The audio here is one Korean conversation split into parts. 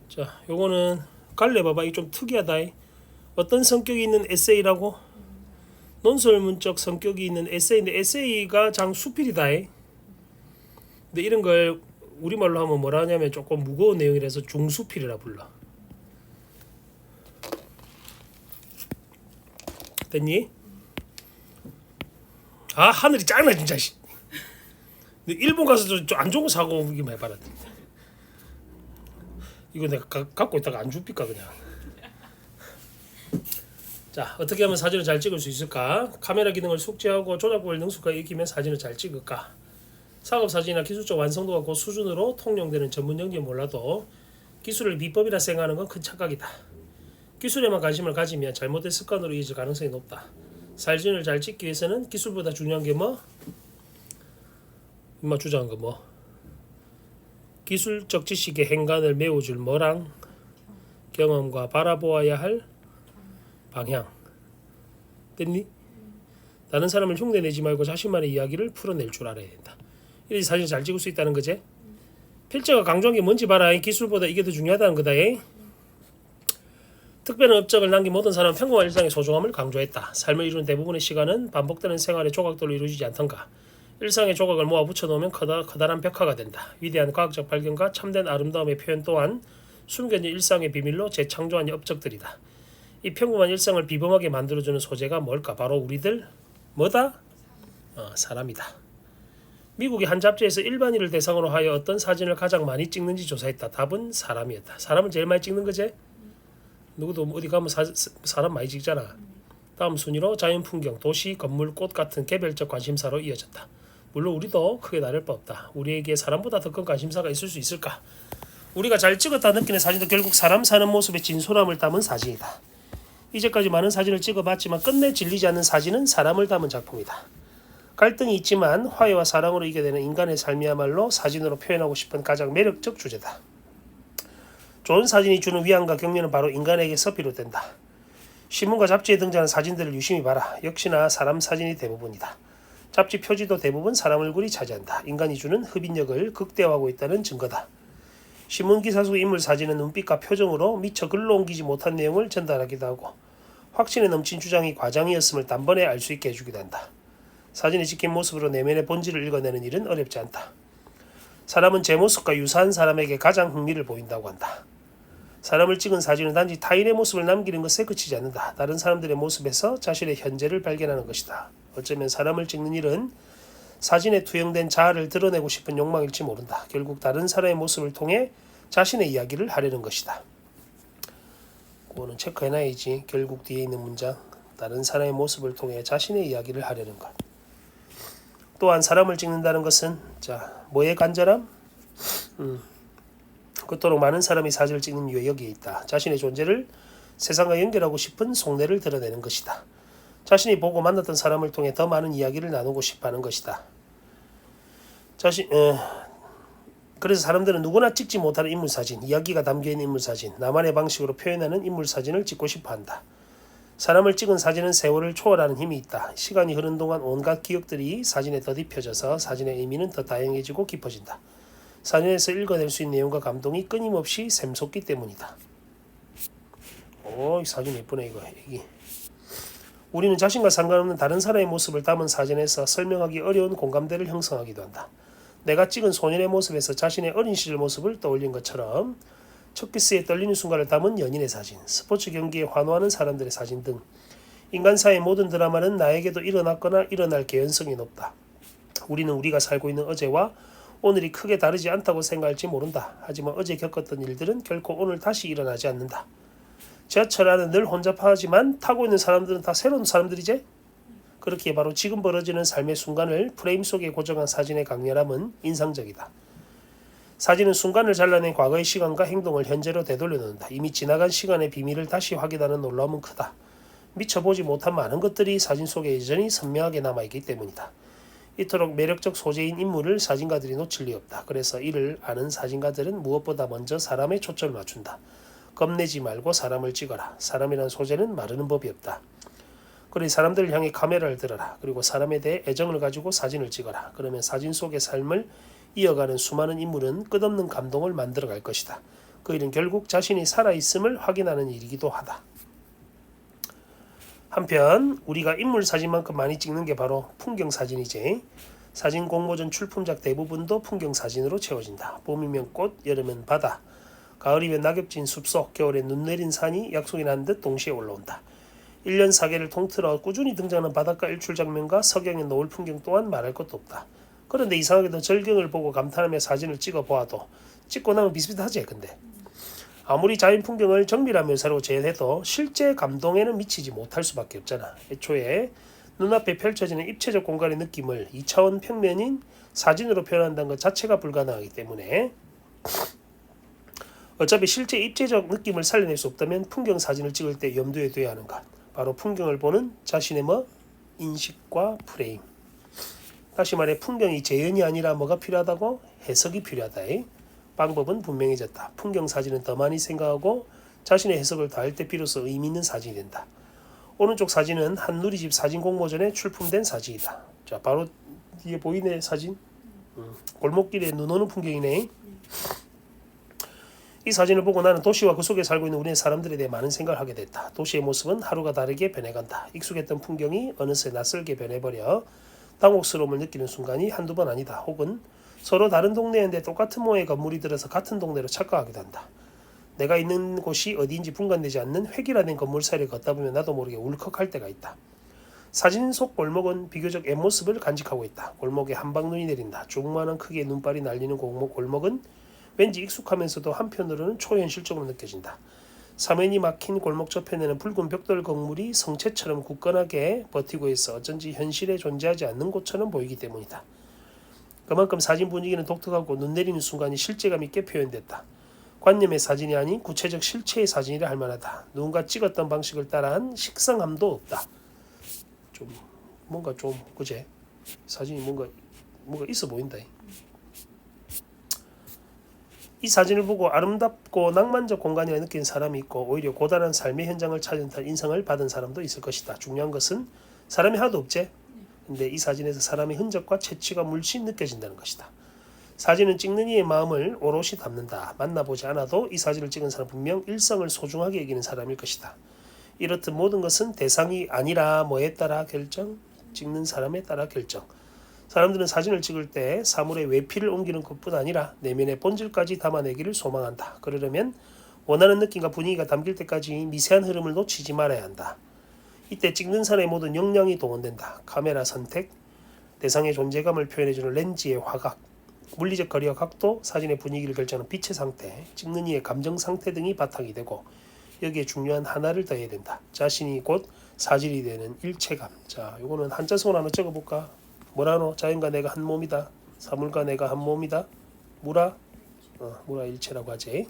자, 요거는 갈래 봐봐. 이 좀 특이하다. 어떤 성격이 있는 에세이라고? 논설문적 성격이 있는 에세이인데 에세이가 장수필이다. 근데 이런 걸 우리말로 하면 뭐라 하냐면 조금 무거운 내용이라서 중수필이라 불러. 됐니? 아, 하늘이 짱나 진짜. 근데 일본 가서 좀 안 좋은 거 사고 오기만 해봐라. 이거 내가 갖고 있다가 안 줍니까 그냥. 자, 어떻게 하면 사진을 잘 찍을 수 있을까? 카메라 기능을 숙지하고 조작법을 능숙하게 익히면 사진을 잘 찍을까? 상업 사진이나 기술적 완성도가 그 수준으로 통용되는 전문 영역이 몰라도 기술을 비법이라 생각하는 건 큰 착각이다. 기술에만 관심을 가지면 잘못된 습관으로 이어질 가능성이 높다. 사진을 잘 찍기 위해서는 기술보다 중요한 게 뭐? 임마 주장한 거 뭐? 기술적 지식의 행간을 메워줄 뭐랑 경험과 바라보아야 할 방향. 됐니? 다른 사람을 흉내내지 말고 자신만의 이야기를 풀어낼 줄 알아야 된다. 이래서 사진 잘 찍을 수 있다는 거지. 필자가 강조한 게 뭔지 봐라. 기술보다 이게 더 중요하다는 거다. 특별한 업적을 남긴 모든 사람은 평범한 일상의 소중함을 강조했다. 삶을 이루는 대부분의 시간은 반복되는 생활의 조각들로 이루어지지 않던가. 일상의 조각을 모아 붙여놓으면 커다란 벽화가 된다. 위대한 과학적 발견과 참된 아름다움의 표현 또한 숨겨진 일상의 비밀로 재창조한 업적들이다. 이 평범한 일상을 비범하게 만들어주는 소재가 뭘까? 바로 우리들 뭐다? 사람이다. 미국의 한 잡지에서 일반인을 대상으로 하여 어떤 사진을 가장 많이 찍는지 조사했다. 답은 사람이었다. 사람은 제일 많이 찍는 거지? 누구도 어디 가면 사람 많이 찍잖아. 다음 순위로 자연 풍경, 도시, 건물, 꽃 같은 개별적 관심사로 이어졌다. 물론 우리도 크게 다를 바 없다. 우리에게 사람보다 더 큰 관심사가 있을 수 있을까? 우리가 잘 찍었다 느끼는 사진도 결국 사람 사는 모습의 진솔함을 담은 사진이다. 이제까지 많은 사진을 찍어봤지만 끝내 질리지 않는 사진은 사람을 담은 작품이다. 갈등이 있지만 화해와 사랑으로 이겨내는 인간의 삶이야말로 사진으로 표현하고 싶은 가장 매력적 주제다. 좋은 사진이 주는 위안과 격려는 바로 인간에게서 비롯된다. 신문과 잡지에 등장하는 사진들을 유심히 봐라. 역시나 사람 사진이 대부분이다. 잡지 표지도 대부분 사람 얼굴이 차지한다. 인간이 주는 흡인력을 극대화하고 있다는 증거다. 신문 기사 속 인물 사진은 눈빛과 표정으로 미처 글로 옮기지 못한 내용을 전달하기도 하고 확신에 넘친 주장이 과장이었음을 단번에 알 수 있게 해주기도 한다. 사진에 찍힌 모습으로 내면의 본질을 읽어내는 일은 어렵지 않다. 사람은 제 모습과 유사한 사람에게 가장 흥미를 보인다고 한다. 사람을 찍은 사진은 단지 타인의 모습을 남기는 것에 그치지 않는다. 다른 사람들의 모습에서 자신의 현재를 발견하는 것이다. 어쩌면 사람을 찍는 일은 사진에 투영된 자아를 드러내고 싶은 욕망일지 모른다. 결국 다른 사람의 모습을 통해 자신의 이야기를 하려는 것이다. 그거는 체크해놔야지. 결국 뒤에 있는 문장. 다른 사람의 모습을 통해 자신의 이야기를 하려는 것. 또한 사람을 찍는다는 것은 뭐의 간절함? 그토록 많은 사람이 사진을 찍는 이유에 여기에 있다. 자신의 존재를 세상과 연결하고 싶은 속내를 드러내는 것이다. 자신이 보고 만났던 사람을 통해 더 많은 이야기를 나누고 싶어하는 것이다. 그래서 사람들은 누구나 찍지 못하는 인물사진, 이야기가 담겨있는 인물사진, 나만의 방식으로 표현하는 인물사진을 찍고 싶어한다. 사람을 찍은 사진은 세월을 초월하는 힘이 있다. 시간이 흐른 동안 온갖 기억들이 사진에 더딥혀져서 사진의 의미는 더 다양해지고 깊어진다. 사진에서 읽어낼 수 있는 내용과 감동이 끊임없이 샘솟기 때문이다. 이 사진 예쁘네 이거. 우리는 자신과 상관없는 다른 사람의 모습을 담은 사진에서 설명하기 어려운 공감대를 형성하기도 한다. 내가 찍은 소년의 모습에서 자신의 어린 시절 모습을 떠올린 것처럼 첫 키스에 떨리는 순간을 담은 연인의 사진, 스포츠 경기에 환호하는 사람들의 사진 등 인간사의 모든 드라마는 나에게도 일어났거나 일어날 개연성이 높다. 우리는 우리가 살고 있는 어제와 오늘이 크게 다르지 않다고 생각할지 모른다. 하지만 어제 겪었던 일들은 결코 오늘 다시 일어나지 않는다. 지하철 안은 늘 혼잡하지만 타고 있는 사람들은 다 새로운 사람들이지? 그렇기에 바로 지금 벌어지는 삶의 순간을 프레임 속에 고정한 사진의 강렬함은 인상적이다. 사진은 순간을 잘라낸 과거의 시간과 행동을 현재로 되돌려 놓는다. 이미 지나간 시간의 비밀을 다시 확인하는 놀라움은 크다. 미처 보지 못한 많은 것들이 사진 속에 여전히 선명하게 남아있기 때문이다. 이토록 매력적 소재인 인물을 사진가들이 놓칠 리 없다. 그래서 이를 아는 사진가들은 무엇보다 먼저 사람에 초점을 맞춘다. 겁내지 말고 사람을 찍어라. 사람이란 소재는 마르는 법이 없다. 그러니 사람들을 향해 카메라를 들어라. 그리고 사람에 대해 애정을 가지고 사진을 찍어라. 그러면 사진 속의 삶을 이어가는 수많은 인물은 끝없는 감동을 만들어갈 것이다. 그 일은 결국 자신이 살아있음을 확인하는 일이기도 하다. 한편 우리가 인물 사진만큼 많이 찍는 게 바로 풍경 사진이지. 사진 공모전 출품작 대부분도 풍경 사진으로 채워진다. 봄이면 꽃, 여름엔 바다, 가을이면 낙엽진 숲속, 겨울엔 눈 내린 산이 약속이 난 듯 동시에 올라온다. 1년 4개를 통틀어 꾸준히 등장하는 바닷가 일출 장면과 석양의 노을 풍경 또한 말할 것도 없다. 그런데 이상하게도 절경을 보고 감탄하며 사진을 찍어보아도 찍고 나면 비슷비슷하지. 근데 아무리 자연 풍경을 정밀한 묘사로 재현해도 실제 감동에는 미치지 못할 수밖에 없잖아. 애초에 눈앞에 펼쳐지는 입체적 공간의 느낌을 2차원 평면인 사진으로 표현한다는 것 자체가 불가능하기 때문에 어차피 실제 입체적 느낌을 살려낼 수 없다면 풍경 사진을 찍을 때 염두에 둬야 하는 것, 바로 풍경을 보는 자신의 인식과 프레임. 다시 말해 풍경이 재현이 아니라 뭐가 필요하다고? 해석이 필요하다. 방법은 분명해졌다. 풍경 사진은 더 많이 생각하고 자신의 해석을 다할 때 비로소 의미 있는 사진이 된다. 오른쪽 사진은 한 누리집 사진 공모전에 출품된 사진이다. 자, 바로 뒤에 보이네 사진. 골목길에 눈 오는 풍경이네. 이 사진을 보고 나는 도시와 그 속에 살고 있는 우리의 사람들에 대해 많은 생각을 하게 됐다. 도시의 모습은 하루가 다르게 변해간다. 익숙했던 풍경이 어느새 낯설게 변해버려 당혹스러움을 느끼는 순간이 한두 번 아니다. 혹은 서로 다른 동네인데 똑같은 모양의 건물이 들어서 같은 동네로 착각하기도 한다. 내가 있는 곳이 어디인지 분간되지 않는 획일화된 건물 사이를 걷다 보면 나도 모르게 울컥할 때가 있다. 사진 속 골목은 비교적 옛모습을 간직하고 있다. 골목에 한방눈이 내린다. 조그마한 크기의 눈발이 날리는 골목은 왠지 익숙하면서도 한편으로는 초현실적으로 느껴진다. 사면이 막힌 골목 저편에는 붉은 벽돌 건물이 성체처럼 굳건하게 버티고 있어 어쩐지 현실에 존재하지 않는 곳처럼 보이기 때문이다. 그만큼 사진 분위기는 독특하고 눈 내리는 순간이 실제감 있게 표현됐다. 관념의 사진이 아닌 구체적 실체의 사진이라 할 만하다. 누군가 찍었던 방식을 따라한 식상함도 없다. 뭔가 그제 사진이 뭔가 있어 보인다. 이 사진을 보고 아름답고 낭만적 공간이라 느낀 사람이 있고 오히려 고단한 삶의 현장을 찾은 듯한 인상을 받은 사람도 있을 것이다. 중요한 것은 사람이 하나도 없지. 근데 이 사진에서 사람의 흔적과 채취가 물씬 느껴진다는 것이다. 사진은 찍는 이의 마음을 오롯이 담는다. 만나보지 않아도 이 사진을 찍은 사람 분명 일상을 소중하게 여기는 사람일 것이다. 이렇듯 모든 것은 대상이 아니라 뭐에 따라 결정? 찍는 사람에 따라 결정. 사람들은 사진을 찍을 때 사물의 외피를 옮기는 것뿐 아니라 내면의 본질까지 담아내기를 소망한다. 그러려면 원하는 느낌과 분위기가 담길 때까지 미세한 흐름을 놓치지 말아야 한다. 이때 찍는 사람의 모든 역량이 동원된다. 카메라 선택, 대상의 존재감을 표현해주는 렌즈의 화각, 물리적 거리와 각도, 사진의 분위기를 결정하는 빛의 상태, 찍는 이의 감정 상태 등이 바탕이 되고 여기에 중요한 하나를 더해야 된다. 자신이 곧 사진이 되는 일체감. 자, 요거는 한자성으로 하나 적어볼까? 뭐라노? 자연과 내가 한 몸이다. 사물과 내가 한 몸이다. 무라 일체라고 하지.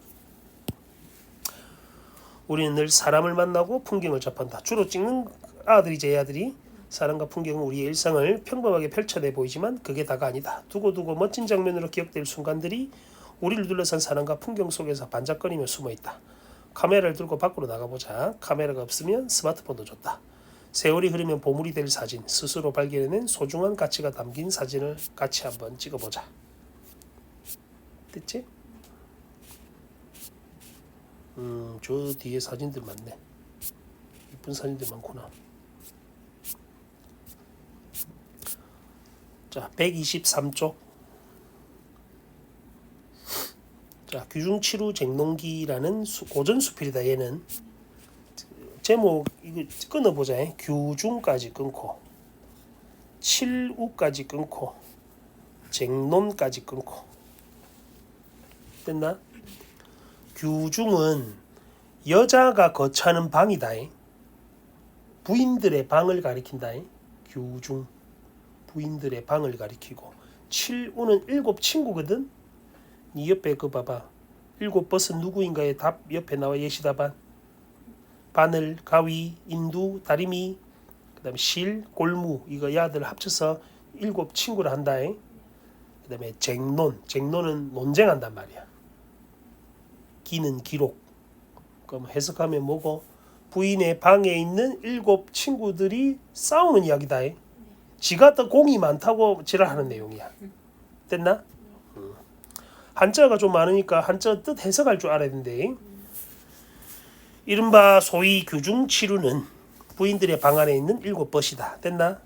우리는 늘 사람을 만나고 풍경을 접한다. 주로 찍는 제 아들이 사람과 풍경은 우리의 일상을 평범하게 펼쳐내 보이지만 그게 다가 아니다. 두고두고 멋진 장면으로 기억될 순간들이 우리를 둘러싼 사람과 풍경 속에서 반짝거리며 숨어있다. 카메라를 들고 밖으로 나가보자. 카메라가 없으면 스마트폰도 좋다. 세월이 흐르면 보물이 될 사진, 스스로 발견해낸 소중한 가치가 담긴 사진을 같이 한번 찍어보자. 됐지? 저 뒤에 사진들 많네. 이쁜 사진들 많구나. 자, 123쪽. 자, 규중치루 쟁농기라는 고전 수필이다. 얘는 제목 이거 끊어보자. 규중까지 끊고 칠우까지 끊고 쟁론까지 끊고 됐나? 규중은 여자가 거처하는 방이다. 부인들의 방을 가리킨다. 규중 부인들의 방을 가리키고, 칠우는 일곱 친구거든. 네 옆에 그 봐봐. 일곱 벗은 누구인가의 답 옆에 나와 예시답안. 바늘, 가위, 인두, 다리미, 그 다음에 실, 골무, 이거 야들 합쳐서 일곱 친구를 한다. 그 다음에 쟁론은 논쟁한단 말이야. 기는 기록. 그럼 해석하면 뭐고? 부인의 방에 있는 일곱 친구들이 싸우는 이야기다. 지가 더 공이 많다고 지랄하는 내용이야. 됐나? 한자가 좀 많으니까 한자 뜻 해석할 줄 알아야 된대. 이른바 소위 규중치루는 부인들의 방 안에 있는 7벗이다. 됐나?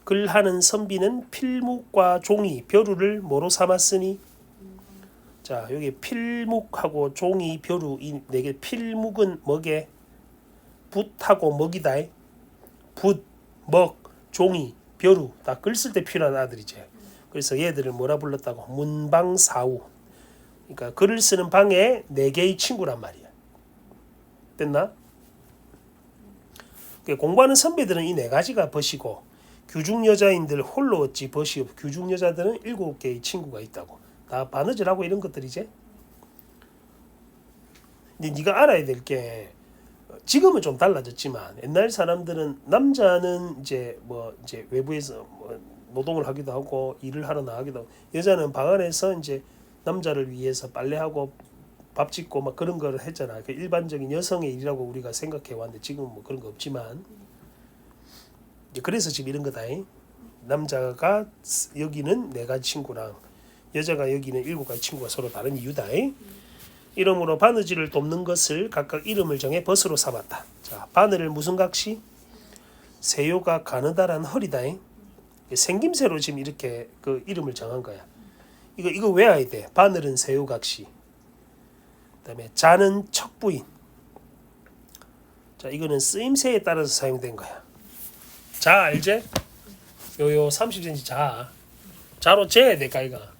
글하는 선비는 필묵과 종이, 벼루를 뭐로 삼았으니. 자, 여기 필묵하고 종이, 벼루 이 네 개. 필묵은 뭐게? 붓하고 먹이다. 붓, 먹, 종이, 벼루 다 글 쓸 때 필요한 아들이지. 그래서 얘들을 뭐라 불렀다고? 문방사우. 그러니까 글을 쓰는 방에 4개의 친구란 말이야. 됐나? 공부하는 선배들은 이 4가지가 벗이고 규중 여자인들 홀로 어찌 벗이 없고 규중 여자들은 7개의 친구가 있다고. 다 바느질하고 이런 것들이지. 근데 네가 알아야 될 게 지금은 좀 달라졌지만 옛날 사람들은 남자는 이제 외부에서 노동을 하기도 하고 일을 하러 나가기도 하고 여자는 방 안에서 이제 남자를 위해서 빨래하고 밥 짓고 막 그런 걸 했잖아. 그 일반적인 여성의 일이라고 우리가 생각해 왔는데 지금은 뭐 그런 거 없지만 그래서 지금 이런 거다. 남자가 여기는 4가지 친구랑 여자가 여기는 7가지 친구가 서로 다른 이유다. 이러므로 바느질을 돕는 것을 각각 이름을 정해 벗으로 삼았다. 자, 바늘을 무슨 각시? 세요가 가느다란 허리다. 생김새로 지금 이렇게 그 이름을 정한 거야. 이거 외워야 돼. 바늘은 세요각시. 그다음에 자는 척부인. 자, 이거는 쓰임새에 따라서 사용된 거야. 자, 알제? 요 30cm 자. 자로 재야 돼, 가위가.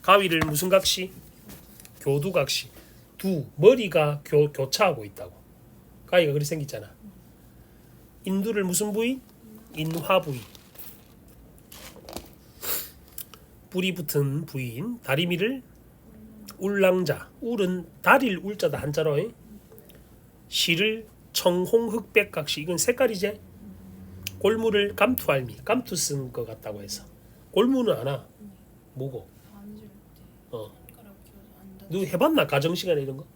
가위를 무슨 각시? 교두각시. 머리가 교차하고 있다고. 가위가 그렇게 생겼잖아. 인두를 무슨 부위? 인화부위. 뿔이 붙은 부위인 다리미를 울랑자. 울은 다리를 울자다 한자로. 시를 청홍흑백각시. 이건 색깔이제. 골무를 감투알미. 감투 쓴 것 같다고 해서. 골무는 아나? 뭐고? 너 해봤나? 가정시간에 이런 거?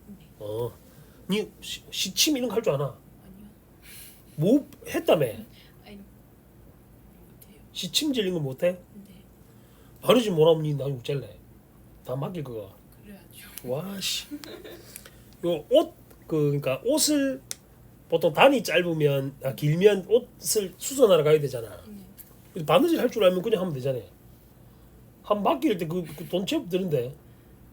니 시침 이런 거 할 줄 아나? 아니요. 뭐 했다며? 아니 못해요. 시침질 이런 거 못해? 네. 바르지 뭐라면 니 나중에 어쩔래? 다 맡길 거가. 그래야죠. 와씨. 요 옷 그러니까 옷을 보통 단이 짧으면 길면 옷을 수선하러 가야 되잖아. 네. 바느질 할 줄 알면 그냥 하면 되잖아. 한 맡길 때 그 돈 제법 드는데.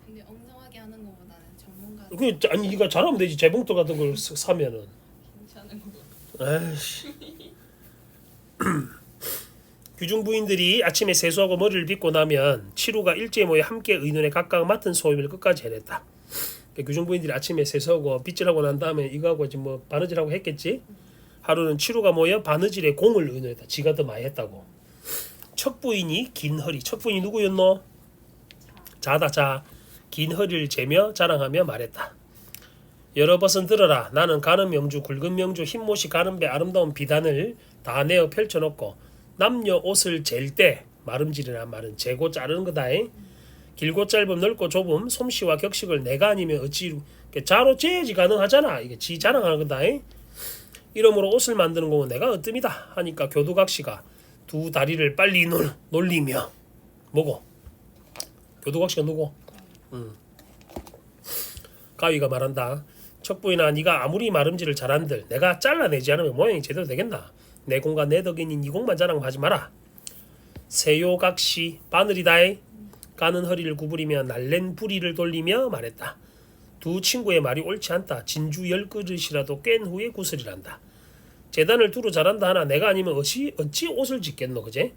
근데 엉성하게 하는 것보다는 전문가 그 아니 이거 잘하면 되지. 재봉틀 같은 걸 사면은. 괜찮은 거. 아이씨. 규중 부인들이 아침에 세수하고 머리를 빗고 나면 치루가 일제히 모여 함께 의논에 각각 맡은 소임을 끝까지 해냈다. 규중 부인들이 아침에 세수하고 빗질하고 난 다음에 이거하고 지금 뭐 바느질하고 했겠지. 하루는 치루가 모여 바느질에 공을 의논했다. 지가 더 많이 했다고. 첫 부인이 긴 허리. 첫 부인이 누구였노? 자다 자. 긴 허리를 재며 자랑하며 말했다. 여러 벗은 들어라. 나는 가는 명주 굵은 명주 흰못이 가는 배 아름다운 비단을 다 내어 펼쳐놓고 남녀 옷을 잴 때 마름질이란 말은 재고 자르는 거다. 길고 짧음 넓고 좁음 솜씨와 격식을 내가 아니면 어찌 자로 재야지 가능하잖아. 이게 지 자랑하는 거다. 이러므로 옷을 만드는 거는 내가 으뜸이다 하니까 교두각시가 두 다리를 빨리 놀리며 뭐고? 교두각시가 누구? 가위가 말한다. 척부이나 네가 아무리 마름질을 잘한들 내가 잘라내지 않으면 모양이 제대로 되겠나? 내 공과 내 덕인인 이 공만 자랑하지 마라. 세요각시 바늘이다에 가는 허리를 구부리며 날랜 부리를 돌리며 말했다. 두 친구의 말이 옳지 않다. 진주 10그릇이라도 깬 후에 구슬이란다. 재단을 두루 잘한다 하나 내가 아니면 어찌 옷을 짓겠노 그제?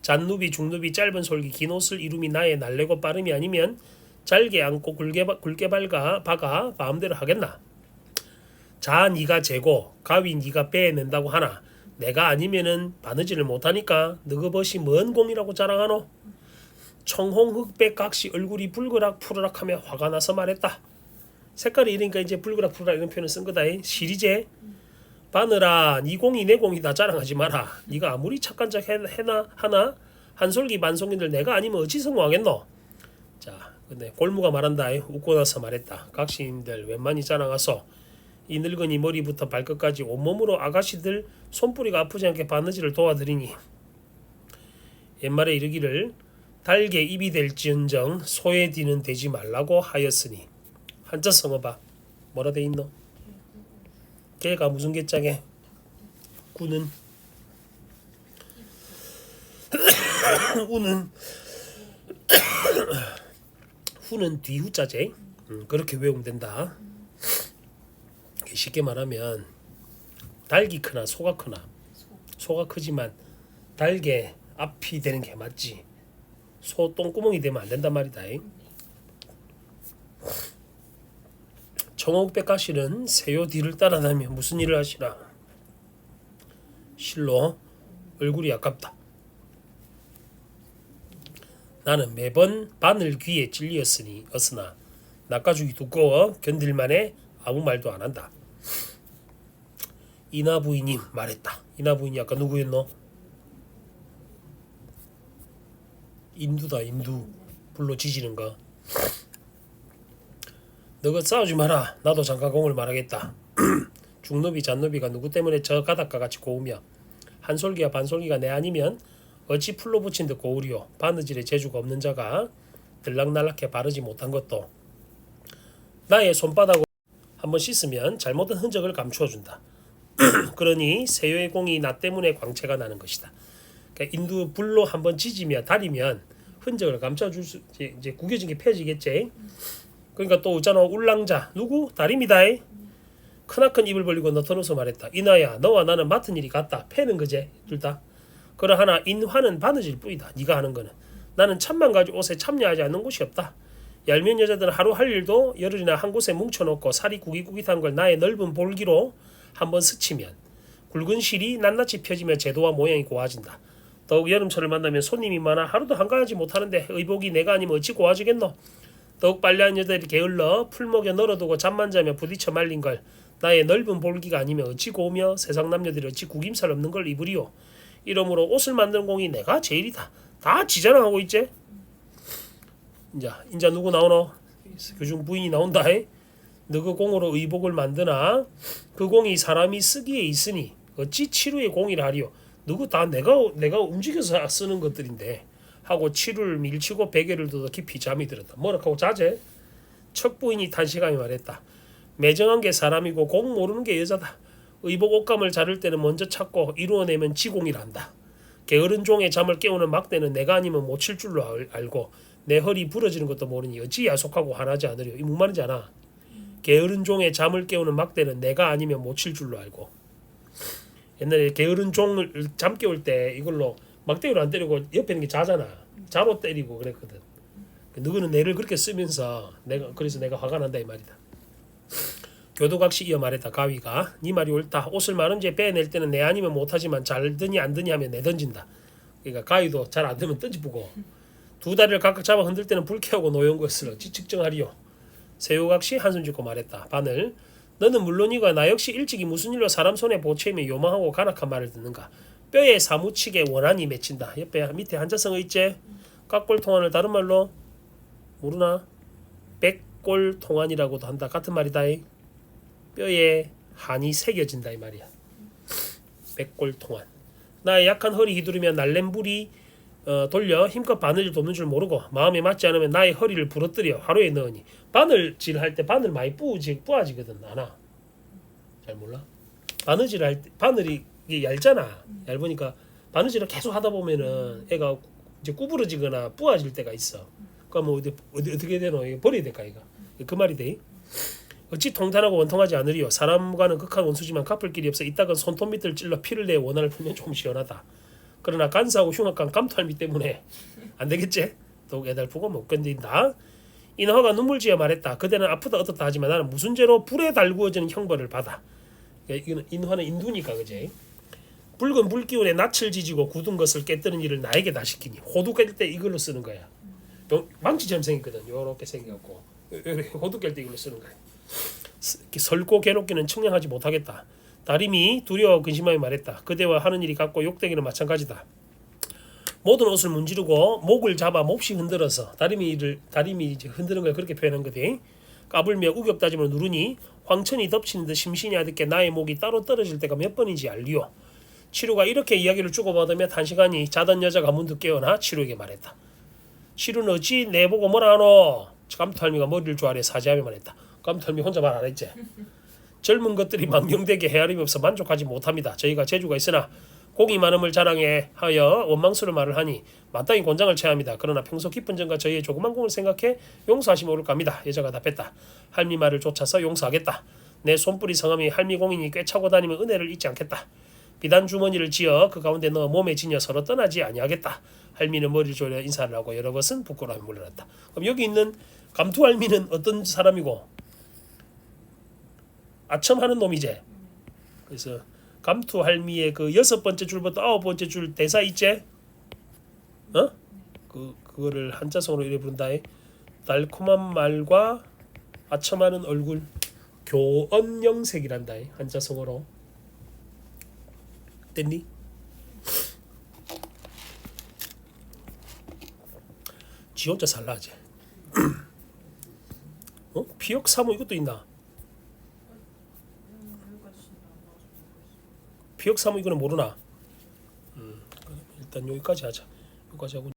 잔누비 중누비 짧은 솔기 긴 옷을 이룸이 나의 날래고 빠름이 아니면 잘게 안고 굵게 박아 마음대로 하겠나? 자 네가 재고 가위 네가 빼낸다고 하나 내가 아니면은 바느질을 못하니까 너그 벗이 뭔 공이라고 자랑하노? 청홍흑백 각시 얼굴이 불그락 푸르락하며 화가 나서 말했다. 색깔이 이러니까 이제 불그락 푸르락 이런 표현을 쓴 거다. 시리제 바느라 네 공이 내 공이다 자랑하지 마라. 네가 아무리 착한 척 해나 하나 한솔기 반송이들 내가 아니면 어찌 성공하겠노? 자 근데 골무가 말한다. 웃고 나서 말했다. 각시인들 웬만히 자랑하소. 이 늙은이 머리부터 발끝까지 온몸으로 아가씨들 손뿌리가 아프지 않게 바느질을 도와드리니 옛말에 이르기를 달게 입이 될지언정 소의 뒤는 되지 말라고 하였으니. 한자 성어봐. 뭐라 돼 있노? 개가 무슨 개짝에? 구는 우는 후는 뒤후자제. 그렇게 외우면 된다. 쉽게 말하면 닭이 크나 소가 크나. 소가 크지만 닭의 앞이 되는 게 맞지. 소 똥구멍이 되면 안 된단 말이다. 정옥백가실은 새요 뒤를 따라다니며 무슨 일을 하시나. 실로 얼굴이 아깝다. 나는 매번 바늘 귀에 찔렸으니 어으나 낚아주기 두꺼워 견딜만해 아무 말도 안 한다. 이나 부인이 말했다. 이나 부인이 아까 누구였노? 인두다. 인두. 불로 지지는 거. 너가 싸우지 마라. 나도 잠깐 공을 말하겠다. 중노비 잔노비가 누구 때문에 저 가닥과 같이 고우며 한솔기와 반솔기가 내 아니면 어찌 풀로 붙인 듯 고우리요. 바느질에 재주가 없는 자가 들락날락해 바르지 못한 것도 나의 손바닥으로 한번 씻으면 잘못된 흔적을 감추어준다. 그러니 세요의 공이 나 때문에 광채가 나는 것이다. 그러니까 인두 불로 한번 지지면 다리면 흔적을 감춰줄 수 이제 구겨진 게 펴지겠지. 그러니까 또 있잖아 울랑자 누구 다림이다. 크나큰 입을 벌리고 너터너서 말했다. 이나야 너와 나는 맡은 일이 같다. 패는 거제 둘 다. 그러하나 인화는 바느질 뿐이다. 네가 하는 거는. 나는 천만 가지 옷에 참여하지 않는 곳이 없다. 얄미운 여자들은 하루 할 일도 열흘이나 한 곳에 뭉쳐놓고 살이 구깃구깃한 걸 나의 넓은 볼기로 한번 스치면 굵은 실이 낱낱이 펴지며 제도와 모양이 고와진다. 더욱 여름철을 만나면 손님이 많아 하루도 한가하지 못하는데 의복이 내가 아니면 어찌 고와지겠노. 더욱 빨래한 여자들이 게을러 풀목에 널어두고 잠만 자며 부딪혀 말린 걸 나의 넓은 볼기가 아니면 어찌 고우며 세상 남녀들이 어찌 구김살 없는 걸 입으리요. 이러므로 옷을 만드는 공이 내가 제일이다. 다 지자랑하고 있지. 인자 누구 나오노? 교중 부인이 나온다. 너 그 공으로 의복을 만드나 그 공이 사람이 쓰기에 있으니 어찌 치루의 공이라 하리요. 누구 다 내가 움직여서 쓰는 것들인데 하고 치루를 밀치고 베개를 둬도 깊이 잠이 들었다. 뭐라 하고 자제. 첫 부인이 탄식하며 말했다. 매정한 게 사람이고 공 모르는 게 여자다. 의복 옷감을 자를 때는 먼저 찾고 이루어내면 지공이란다. 게으른 종의 잠을 깨우는 막대는 내가 아니면 못 칠 줄로 알고 내 허리 부러지는 것도 모르니 어찌 야속하고 화나지 않으려. 이 무슨 말인지 아나? 게으른 종의 잠을 깨우는 막대는 내가 아니면 못 칠 줄로 알고. 옛날에 게으른 종을 잠 깨울 때 이걸로 막대기로 안 때리고 옆에 있는 게 자잖아. 자로 때리고 그랬거든. 누구는 내를 그렇게 쓰면서 그래서 내가 화가 난다 이 말이다. 교도각시 이어 말했다. 가위가 네 말이 옳다. 옷을 마른지에 빼낼 때는 내 아니면 못하지만 잘 드니 안 드니 하면 내 던진다. 그러니까 가위도 잘 안 되면 던지보고 두 다리를 각각 잡아 흔들 때는 불쾌하고 노여운 것을 어찌 측정하리요. 세우각시 한숨 짓고 말했다. 바늘 너는 물론이고 나 역시 일찍이 무슨 일로 사람 손에 보채이며 요망하고 간악한 말을 듣는가. 뼈에 사무치게 원한이 맺힌다. 옆에 밑에 한자성어 있지. 깍골통안을 다른 말로 모르나? 백골통안이라고도 한다. 같은 말이다. 뼈에 한이 새겨진다 이 말이야. 백골통안. 나의 약한 허리 휘두르며 날랜불이 돌려 힘껏 바느질 돕는 줄 모르고 마음에 맞지 않으면 나의 허리를 부러뜨려 화로에 넣으니. 바늘질 할 때 바늘 많이 뿌아지거든. 아나? 잘 몰라? 바느질 할 때 바늘이 이게 얇잖아. 얇으니까 바느질을 계속 하다 보면은 애가 이제 구부러지거나 뿌아질 때가 있어. 그럼 뭐 어떻게 되노? 이거 버려야 될까 이거? 그 말이 돼. 어찌 통탄하고 원통하지 않으리요. 사람과는 극한 원수지만 갚을 길이 없어. 이따가 손톱 밑을 찔러 피를 내 원한을 풀면 좀 시원하다. 그러나 간사하고 흉악한 깜토할미 때문에 안 되겠지? 더욱 애달프고 못 견딘다. 인화가 눈물지어 말했다. 그대는 아프다 어떻다 하지만 나는 무슨 죄로 불에 달구어지는 형벌을 받아. 이거는 인화는 인두니까 그지? 붉은 불기운에 낯을 지지고 굳은 것을 깨뜨는 일을 나에게 다 시키니. 호두 깰 때 이걸로 쓰는 거야. 망치처럼 생겼거든. 요렇게 생겼고 호두 깰 때 이걸로 쓰는 거야. 설고 개놓기는 청량하지 못하겠다. 다림이 두려워 근심하며 말했다. 그대와 하는 일이 같고 욕되기는 마찬가지다. 모든 옷을 문지르고 목을 잡아 몹시 흔들어서 다림이 이제 흔드는 걸 그렇게 표현한 거지. 까불며 우겹다짐을 누르니 황천이 덮치는 듯 심신이 아득게 나의 목이 따로 떨어질 때가 몇 번인지 알리오. 치루가 이렇게 이야기를 주고받으며 단시간이 자던 여자가 문득 깨어나 치루에게 말했다. 실은 어찌 내보고 뭐라 하노. 감투할미가 머리를 조아려 사죄하기만 했다. 감투할미 혼자 말 안 했지. 젊은 것들이 망명되게 헤아림이 없어 만족하지 못합니다. 저희가 재주가 있으나 공이 많음을 자랑해 하여 원망스러운 말을 하니 마땅히 곤장을 쳐야 합니다. 그러나 평소 깊은 점과 저희의 조그만 공을 생각해 용서하시면 옳을 겁니다. 여자가 답했다. 할미 말을 쫓아서 용서하겠다. 내 손뿌리 성함이 할미 공인이 꽤 차고 다니면 은혜를 잊지 않겠다. 비단 주머니를 지어 그 가운데 넣어 몸에 지녀 서로 떠나지 아니하겠다. 할미는 머리를 조여 인사를 하고 여러 것은 부끄러움이 물러났다. 그럼 여기 있는 감투 할미는 어떤 사람이고 아첨하는 놈이지. 그래서 감투 할미의 그 6번째 줄부터 9번째 줄 대사 있지? 그거를 한자성으로 이래 부른다. 달콤한 말과 아첨하는 얼굴 교언영색이란다. 한자성어로. 됐니? 지 혼자 살라 하지. 피역 사무 이것도 있나? 피역 사무 이거는 모르나? 일단 여기까지 하자. 여기까지 하고.